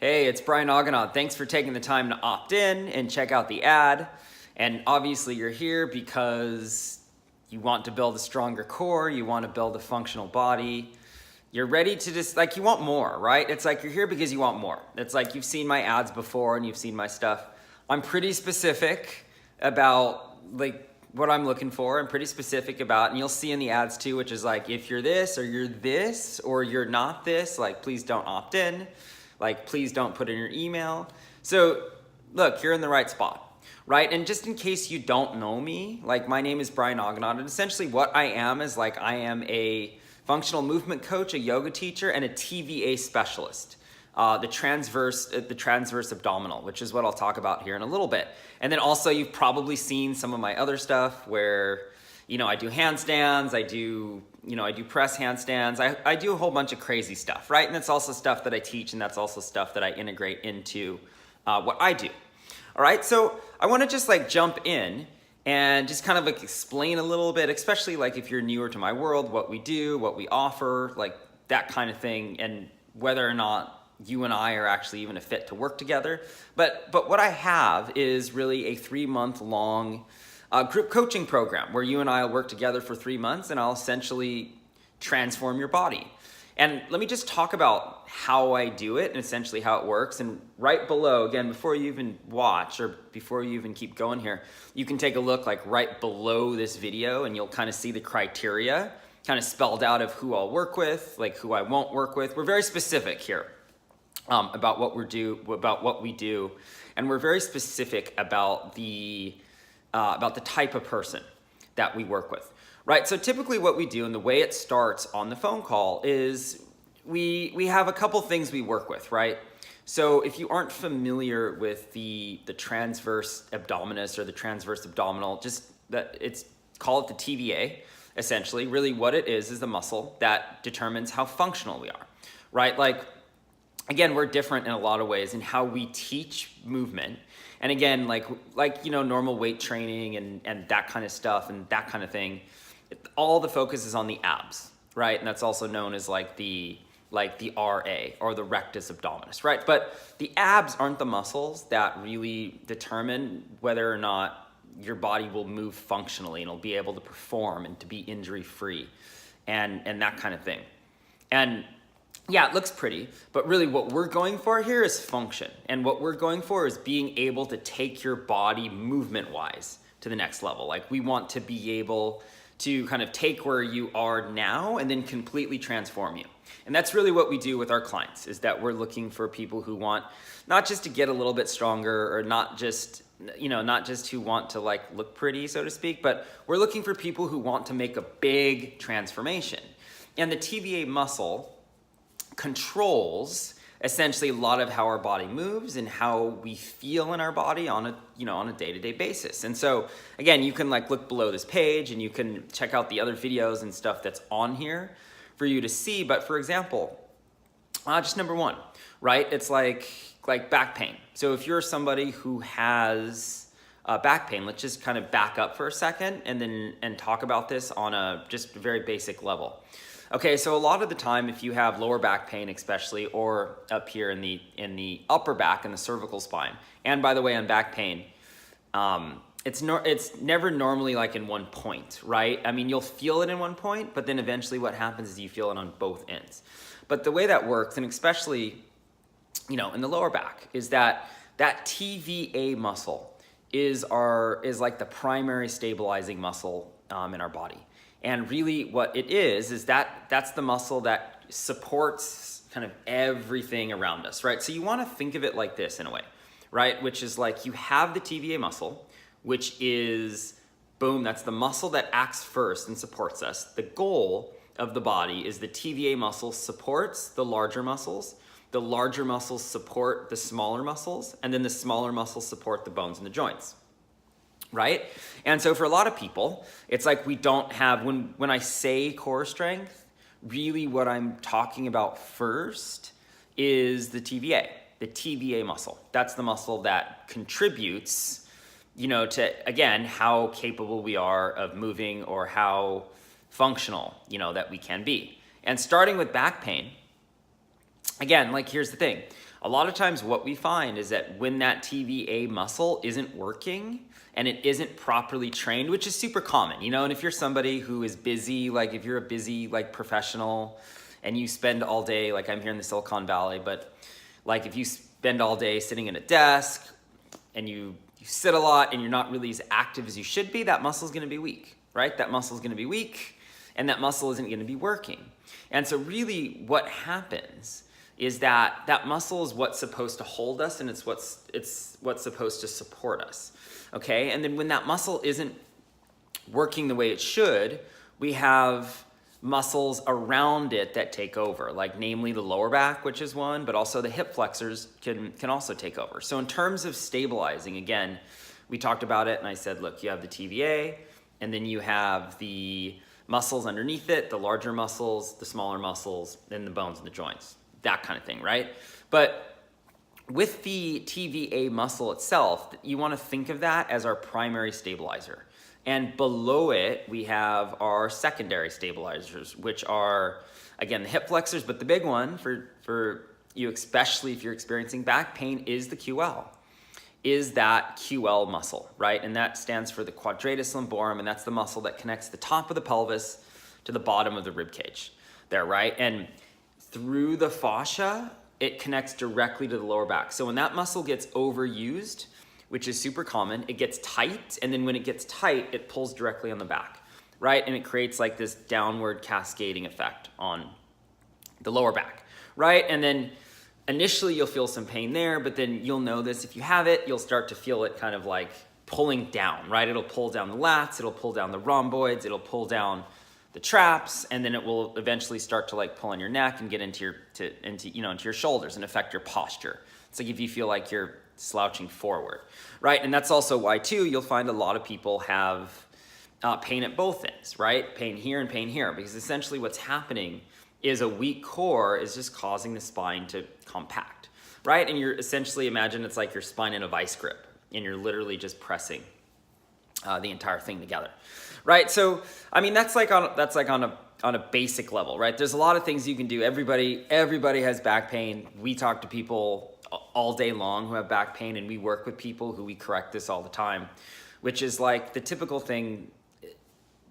Hey, it's Brian Oganod. Thanks for taking the time to opt in and check out the ad. And obviously you're here because you want to build a stronger core, you want to build a functional body. You're ready to just, you want more, right? It's like you're here because you want more. It's like you've seen my ads before and you've seen my stuff. I'm pretty specific about what I'm looking for. I'm pretty specific about, and you'll see in the ads too, which is like, if you're this or you're not this, please don't opt in. Please don't put in your email. So look, you're in the right spot, right? And just in case you don't know me, my name is Brian Oganod, and essentially what I am is I am a functional movement coach, a yoga teacher, and a TVA specialist. The transverse abdominal, which is what I'll talk about here in a little bit. And then also you've probably seen some of my other stuff where, I do handstands, I do press handstands, I do a whole bunch of crazy stuff, right? And that's also stuff that I teach, and that's also stuff that I integrate into what I do. All right, so I wanna just jump in and just kind of explain a little bit, especially if you're newer to my world, what we do, what we offer, that kind of thing, and whether or not you and I are actually even a fit to work together. But what I have is really a 3-month long group coaching program where you and I will work together for 3 months, and I'll essentially transform your body. And let me just talk about how I do it and essentially how it works. And right below, again, before you even watch or before you even keep going here, you can take a look right below this video, and you'll kind of see the criteria kind of spelled out of who I'll work with, who I won't work with. We're very specific here about what we do, and we're very specific about the type of person that we work with, right? So typically what we do, and the way it starts on the phone call, is we have a couple things we work with, right? So if you aren't familiar with the transverse abdominis or the transverse abdominal, call it the TVA, essentially. Really what it is the muscle that determines how functional we are, right? Again, we're different in a lot of ways in how we teach movement. And again, normal weight training and that kind of stuff and that kind of thing, all the focus is on the abs, right? And that's also known as the RA, or the rectus abdominis, right? But the abs aren't the muscles that really determine whether or not your body will move functionally and it'll be able to perform and to be injury-free and that kind of thing. And yeah, it looks pretty, but really what we're going for here is function. And what we're going for is being able to take your body movement-wise to the next level. We want to be able to kind of take where you are now and then completely transform you. And that's really what we do with our clients, is that we're looking for people who want not just to get a little bit stronger, or not just who want to look pretty, so to speak, but we're looking for people who want to make a big transformation. And the TVA muscle controls essentially a lot of how our body moves and how we feel in our body on a day-to-day basis. And so again, you can look below this page and you can check out the other videos and stuff that's on here for you to see. But for example, just number one, right? It's like back pain. So if you're somebody who has back pain, let's just kind of back up for a second and talk about this on a just very basic level. Okay, so a lot of the time, if you have lower back pain especially, or up here in the upper back, in the cervical spine, and by the way, on back pain, it's never normally in one point, right? I mean, you'll feel it in one point, but then eventually what happens is you feel it on both ends. But the way that works, and especially, in the lower back, is that TVA muscle is the primary stabilizing muscle in our body. And really what it is that's the muscle that supports kind of everything around us, right? So you want to think of it like this in a way, right? Which is you have the TVA muscle, which is, boom, that's the muscle that acts first and supports us. The goal of the body is the TVA muscle supports the larger muscles support the smaller muscles, and then the smaller muscles support the bones and the joints. Right? And so for a lot of people, it's we don't have, when I say core strength, really what I'm talking about first is the TVA muscle. That's the muscle that contributes, to, again, how capable we are of moving, or how functional, that we can be. And starting with back pain, again, here's the thing. a lot of times what we find is that when that TVA muscle isn't working and it isn't properly trained, which is super common, you know, and if you're somebody who is busy, like if you're a busy like professional and you spend all day, like I'm here in the Silicon Valley, but like if you spend all day sitting at a desk and you sit a lot and you're not really as active as you should be, that muscle is going to be weak, right? That muscle is going to be weak and that muscle isn't going to be working. And so really what happens is that that muscle is what's supposed to hold us and it's what's supposed to support us, okay? And then when that muscle isn't working the way it should, we have muscles around it that take over, like namely the lower back, which is one, but also the hip flexors can also take over. So in terms of stabilizing, again, we talked about it and I said, look, you have the TVA and then you have the muscles underneath it, the larger muscles, the smaller muscles, then the bones and the joints, that kind of thing, right? But with the TVA muscle itself, you want to think of that as our primary stabilizer. And below it, we have our secondary stabilizers, which are, again, the hip flexors, but the big one for you, especially if you're experiencing back pain, is the QL, is that QL muscle, right? And that stands for the quadratus lumborum, and that's the muscle that connects the top of the pelvis to the bottom of the rib cage there, right? And through the fascia, it connects directly to the lower back. So when that muscle gets overused, which is super common, it gets tight, and then when it gets tight, it pulls directly on the back, right? And it creates like this downward cascading effect on the lower back, right? And then initially you'll feel some pain there, but then you'll know this, if you have it, you'll start to feel it kind of like pulling down, right? It'll pull down the lats, it'll pull down the rhomboids, it'll pull down the traps, and then it will eventually start to like pull on your neck and get into your shoulders and affect your posture. It's like if you feel like you're slouching forward, right? And that's also why too, you'll find a lot of people have pain at both ends, right? Pain here and pain here, because essentially what's happening is a weak core is just causing the spine to compact, right? And you're essentially, imagine it's like your spine in a vice grip and you're literally just pressing the entire thing together, right? So, I mean, that's like on a basic level, right? There's a lot of things you can do. Everybody has back pain. We talk to people all day long who have back pain, and we work with people who we correct this all the time, which is like the typical thing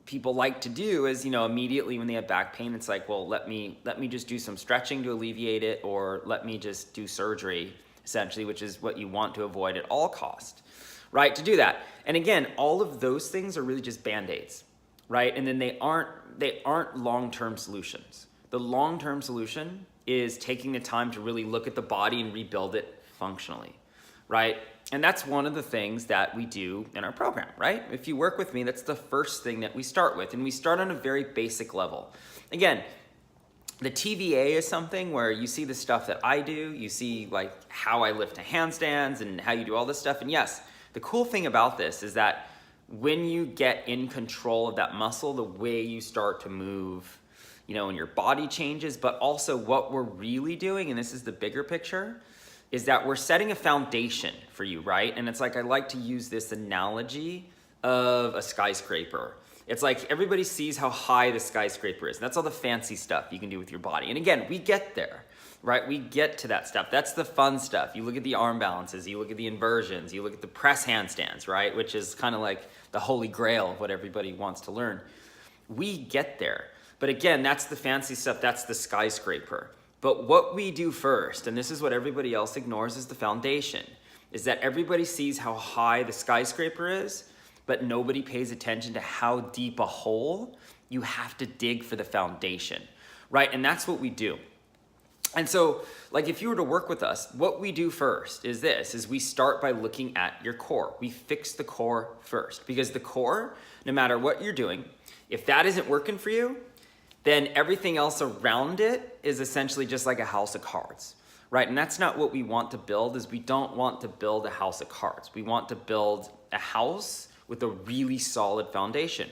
people like to do is, immediately when they have back pain, it's like, well, let me just do some stretching to alleviate it, or let me just do surgery, essentially, which is what you want to avoid at all cost, right? To do that. And again, all of those things are really just Band-Aids, right? And then they aren't long-term solutions. The long-term solution is taking the time to really look at the body and rebuild it functionally, right? And that's one of the things that we do in our program, right? If you work with me, that's the first thing that we start with. And we start on a very basic level. Again, the TVA is something where you see the stuff that I do, you see like how I lift to handstands and how you do all this stuff. And yes, the cool thing about this is that when you get in control of that muscle, the way you start to move, and your body changes, but also what we're really doing, and this is the bigger picture, is that we're setting a foundation for you, right? And it's like, I like to use this analogy of a skyscraper. It's like everybody sees how high the skyscraper is. And that's all the fancy stuff you can do with your body. And again, we get there, right? We get to that stuff. That's the fun stuff. You look at the arm balances, you look at the inversions, you look at the press handstands, right? Which is kind of like the holy grail of what everybody wants to learn. We get there. But again, that's the fancy stuff, that's the skyscraper. But what we do first, and this is what everybody else ignores, is the foundation, is that everybody sees how high the skyscraper is, but nobody pays attention to how deep a hole you have to dig for the foundation, right? And that's what we do. And so, like if you were to work with us, what we do first is we start by looking at your core. We fix the core first, because the core, no matter what you're doing, if that isn't working for you, then everything else around it is essentially just like a house of cards, right? And that's not what we want to build. Is we don't want to build a house of cards. We want to build a house with a really solid foundation.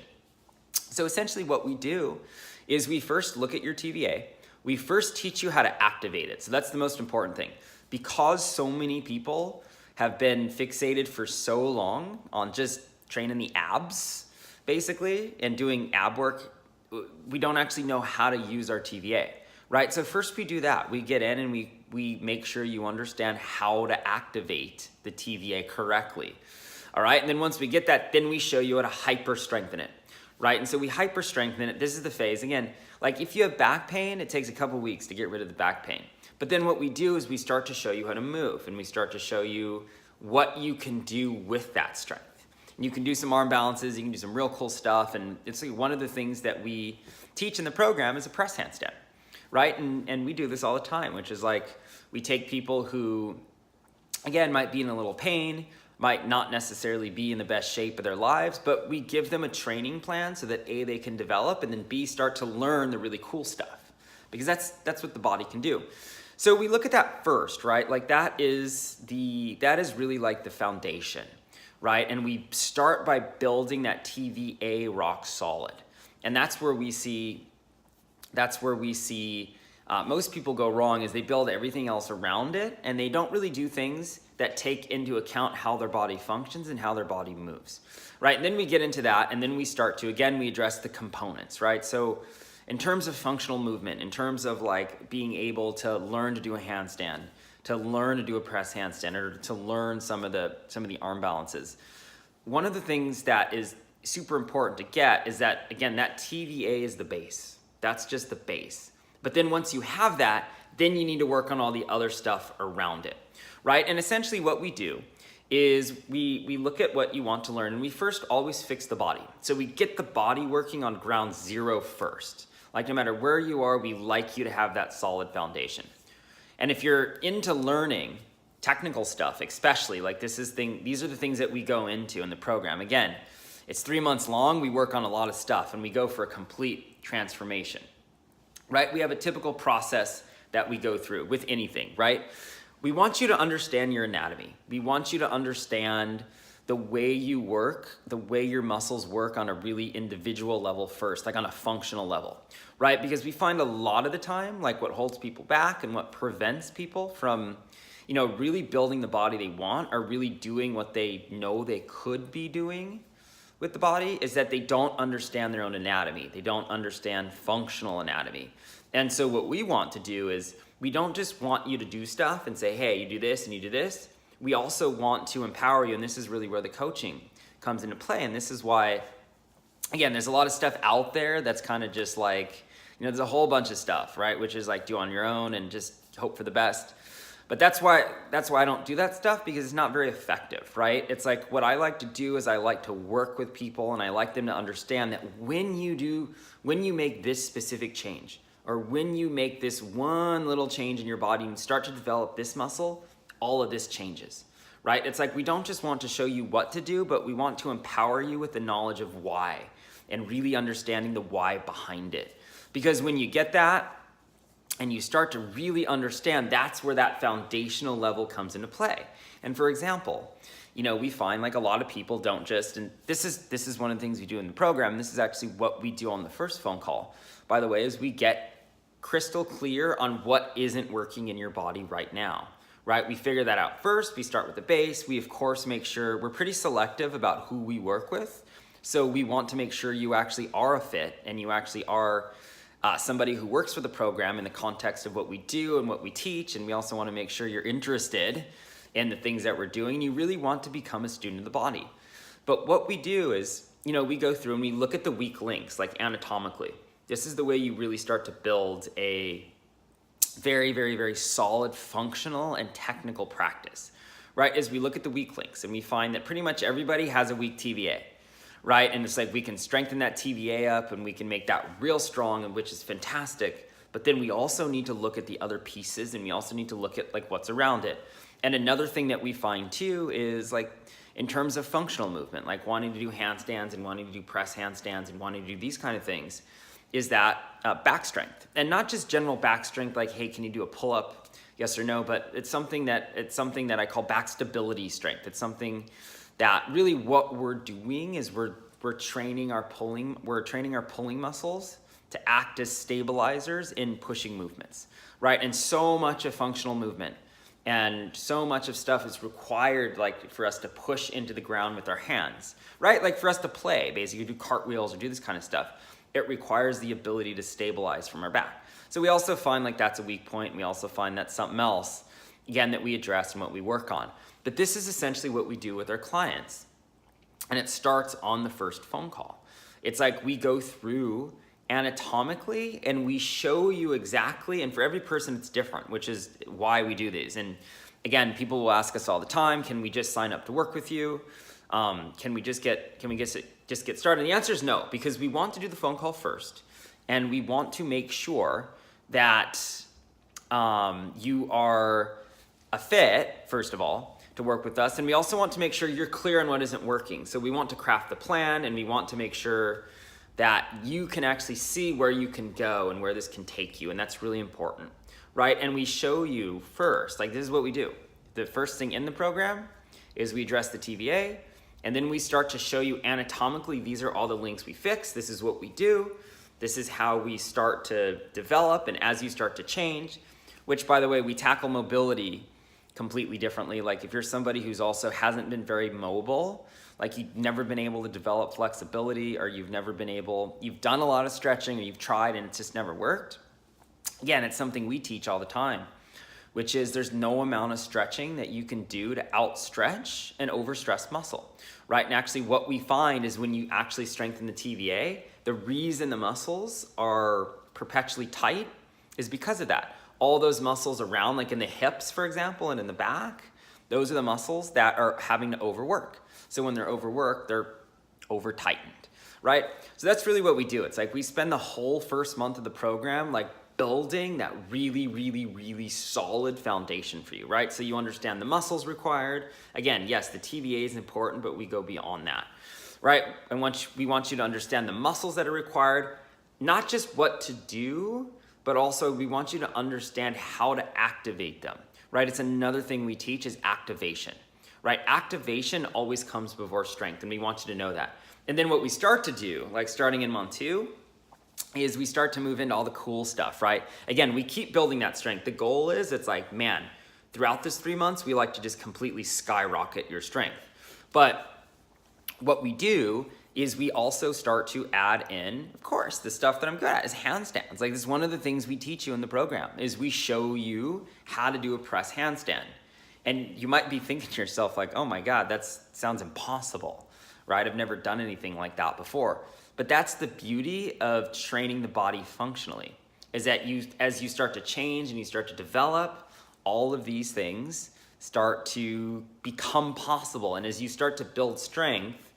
So essentially what we do is we first look at your TVA. We first teach you how to activate it. So that's the most important thing. Because so many people have been fixated for so long on just training the abs, basically, and doing ab work, we don't actually know how to use our TVA, right? So first we do that. We get in and we we make sure you understand how to activate the TVA correctly. All right, and then once we get that, then we show you how to hyper strengthen it, right? And so we hyper strengthen it. This is the phase. Again, like if you have back pain, it takes a couple weeks to get rid of the back pain. But then what we do is we start to show you how to move, and we start to show you what you can do with that strength. And you can do some arm balances, you can do some real cool stuff, and it's like one of the things that we teach in the program is a press handstand, right? And we do this all the time, which is like we take people who, again, might be in a little pain, might not necessarily be in the best shape of their lives, but we give them a training plan so that A, they can develop, and then B, start to learn the really cool stuff, because that's what the body can do. So we look at that first, right? Like that is really like the foundation, right? And we start by building that TVA rock solid. And that's where we see most people go wrong, is they build everything else around it, and they don't really do things that take into account how their body functions and how their body moves, right? And then we get into that, and then we start to, again, we address the components, right? So in terms of functional movement, in terms of like being able to learn to do a handstand, to learn to do a press handstand, or to learn some of the arm balances, one of the things that is super important to get is that, again, that TVA is the base. That's just the base. But then once you have that, then you need to work on all the other stuff around it, right? And essentially what we do is we look at what you want to learn, and we first always fix the body. So we get the body working on ground zero first. Like no matter where you are, we like you to have that solid foundation. And if you're into learning technical stuff, especially, like these are the things that we go into in the program. Again, it's 3 months long, we work on a lot of stuff, and we go for a complete transformation, right? We have a typical process that we go through with anything, right? We want you to understand your anatomy. We want you to understand the way you work, the way your muscles work on a really individual level first, like on a functional level, right? Because we find a lot of the time, like what holds people back and what prevents people from, really building the body they want, or really doing what they know they could be doing with the body, is that they don't understand their own anatomy. They don't understand functional anatomy. And so what we want to do is, we don't just want you to do stuff and say, hey, you do this and you do this. We also want to empower you, and this is really where the coaching comes into play. And this is why, again, there's a lot of stuff out there that's kind of just like, there's a whole bunch of stuff, right? Which is like do on your own and just hope for the best. But that's why I don't do that stuff, because it's not very effective, right? It's like what I like to do is I like to work with people, and I like them to understand that when you make this specific change, or when you make this one little change in your body and start to develop this muscle, all of this changes, right? It's like we don't just want to show you what to do, but we want to empower you with the knowledge of why, and really understanding the why behind it. Because when you get that and you start to really understand, that's where that foundational level comes into play. And for example, we find like a lot of people don't just, and this is one of the things we do in the program. This is actually what we do on the first phone call, by the way, is we get crystal clear on what isn't working in your body right now, right? We figure that out first. We start with the base. We, of course, make sure we're pretty selective about who we work with. So we want to make sure you actually are a fit, and you actually are somebody who works for the program in the context of what we do and what we teach. And we also want to make sure you're interested in the things that we're doing. You really want to become a student of the body. But what we do is, we go through and we look at the weak links, like anatomically. This is the way you really start to build a very, very, very solid functional and technical practice, right? As we look at the weak links, and we find that pretty much everybody has a weak TVA, right? And it's like we can strengthen that TVA up, and we can make that real strong, and which is fantastic. But then we also need to look at the other pieces, and we also need to look at like what's around it. And another thing that we find too is like in terms of functional movement, like wanting to do handstands and wanting to do press handstands and wanting to do these kind of things, is that back strength. And not just general back strength, like, hey, can you do a pull-up, yes or no, but it's something that I call back stability strength. It's something that really what we're doing is we're training our pulling muscles to act as stabilizers in pushing movements, right? And so much of functional movement and so much of stuff is required, like for us to push into the ground with our hands, right? Like for us to play, basically do cartwheels or do this kind of stuff. it requires the ability to stabilize from our back. So we also find like that's a weak point, and we also find that's something else, again, that we address and what we work on. But this is essentially what we do with our clients. And it starts on the first phone call. It's like we go through anatomically and we show you exactly, and for every person it's different, which is why we do these. And again, people will ask us all the time, can we just sign up to work with you? Can we just get started? And the answer is no, because we want to do the phone call first, and we want to make sure that you are a fit, first of all, to work with us. And we also want to make sure you're clear on what isn't working. So we want to craft the plan, and we want to make sure that you can actually see where you can go and where this can take you. And that's really important, right? And we show you first, like this is what we do. The first thing in the program is we address the TVA, and then we start to show you anatomically, these are all the links we fix. This is what we do. This is how we start to develop, and as you start to change, which by the way, we tackle mobility completely differently. Like if you're somebody who's also hasn't been very mobile, like you've never been able to develop flexibility, or you've done a lot of stretching, or you've tried and it's just never worked. Again, it's something we teach all the time, which is there's no amount of stretching that you can do to outstretch an overstressed muscle, right? And actually what we find is when you actually strengthen the TVA, the reason the muscles are perpetually tight is because of that. All those muscles around, like in the hips, for example, and in the back, those are the muscles that are having to overwork. So when they're overworked, they're over tightened, right? So that's really what we do. It's like we spend the whole first month of the program like building that really, really, really solid foundation for you, right? So you understand the muscles required. Again, yes, the TVA is important, but we go beyond that, right? And we want you to understand the muscles that are required, not just what to do, but also we want you to understand how to activate them, right? It's another thing we teach is activation, right? Activation always comes before strength, and we want you to know that. And then what we start to do, like starting in month 2, is we start to move into all the cool stuff, right? Again, we keep building that strength. The goal is, it's like, man, throughout this 3 months, we like to just completely skyrocket your strength. But what we do is we also start to add in, of course, the stuff that I'm good at is handstands. Like this is one of the things we teach you in the program, is we show you how to do a press handstand. And you might be thinking to yourself like, oh my God, that sounds impossible, right? I've never done anything like that before. But that's the beauty of training the body functionally, is that as you start to change and you start to develop, all of these things start to become possible. And as you start to build strength,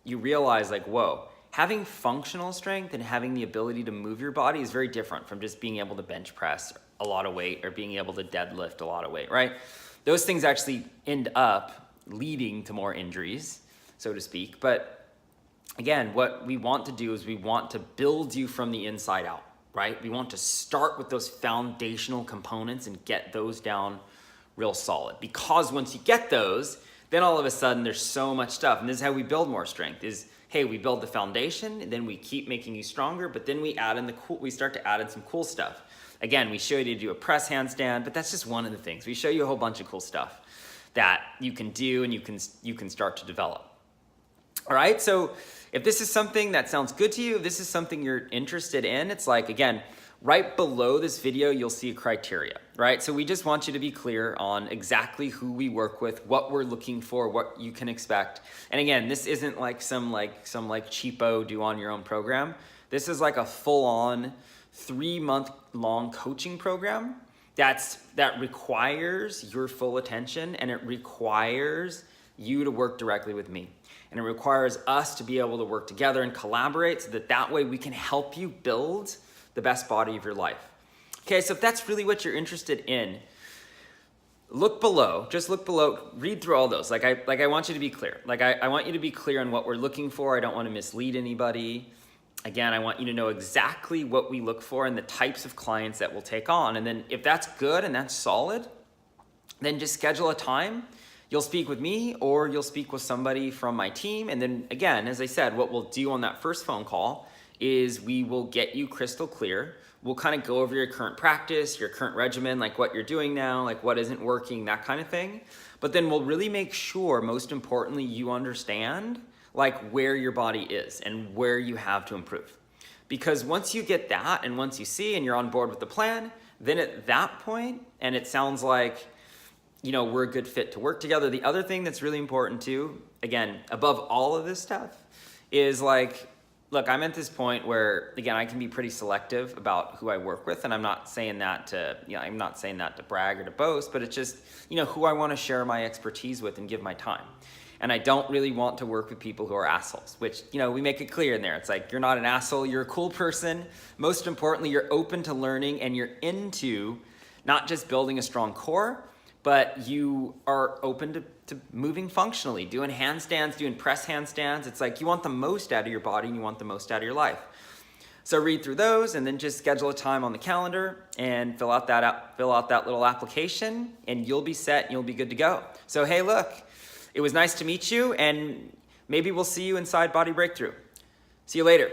you realize like, whoa, having functional strength and having the ability to move your body is very different from just being able to bench press a lot of weight or being able to deadlift a lot of weight, right? Those things actually end up leading to more injuries, so to speak. But again, what we want to do is we want to build you from the inside out, right? We want to start with those foundational components and get those down real solid. Because once you get those, then all of a sudden there's so much stuff. And this is how we build more strength is, hey, we build the foundation and then we keep making you stronger, but then we add in we start to add in some cool stuff. Again, we show you to do a press handstand, but that's just one of the things. We show you a whole bunch of cool stuff that you can do and you can start to develop. All right, so if this is something that sounds good to you, if this is something you're interested in, it's like, again, right below this video, you'll see a criteria, right? So we just want you to be clear on exactly who we work with, what we're looking for, what you can expect. And again, this isn't like some cheapo do on your own program. This is like a full-on 3-month long coaching program that requires your full attention, and it requires you to work directly with me. And it requires us to be able to work together and collaborate so that way we can help you build the best body of your life. Okay, so if that's really what you're interested in, look below, just look below, read through all those. Like I want you to be clear. Like I want you to be clear on what we're looking for. I don't want to mislead anybody. Again, I want you to know exactly what we look for and the types of clients that we'll take on. And then if that's good and that's solid, then just schedule a time. You'll speak with me or you'll speak with somebody from my team. And then again, as I said, what we'll do on that first phone call is we will get you crystal clear. We'll kind of go over your current practice, your current regimen, like what you're doing now, like what isn't working, that kind of thing. But then we'll really make sure, most importantly, you understand like where your body is and where you have to improve. Because once you get that and once you see and you're on board with the plan, then at that point, and it sounds like, you know, we're a good fit to work together. The other thing that's really important too, again, above all of this stuff, is like, look, I'm at this point where, again, I can be pretty selective about who I work with, and I'm not saying that to, you know, I'm not saying that to brag or to boast, but it's just, you know, who I want to share my expertise with and give my time. And I don't really want to work with people who are assholes, which, you know, we make it clear in there. It's like, you're not an asshole, you're a cool person. Most importantly, you're open to learning and you're into not just building a strong core, but you are open to moving functionally, doing handstands, doing press handstands. It's like you want the most out of your body and you want the most out of your life. So read through those and then just schedule a time on the calendar and fill out that little application, and you'll be set and you'll be good to go. So hey, look, it was nice to meet you, and maybe we'll see you inside Body Breakthrough. See you later.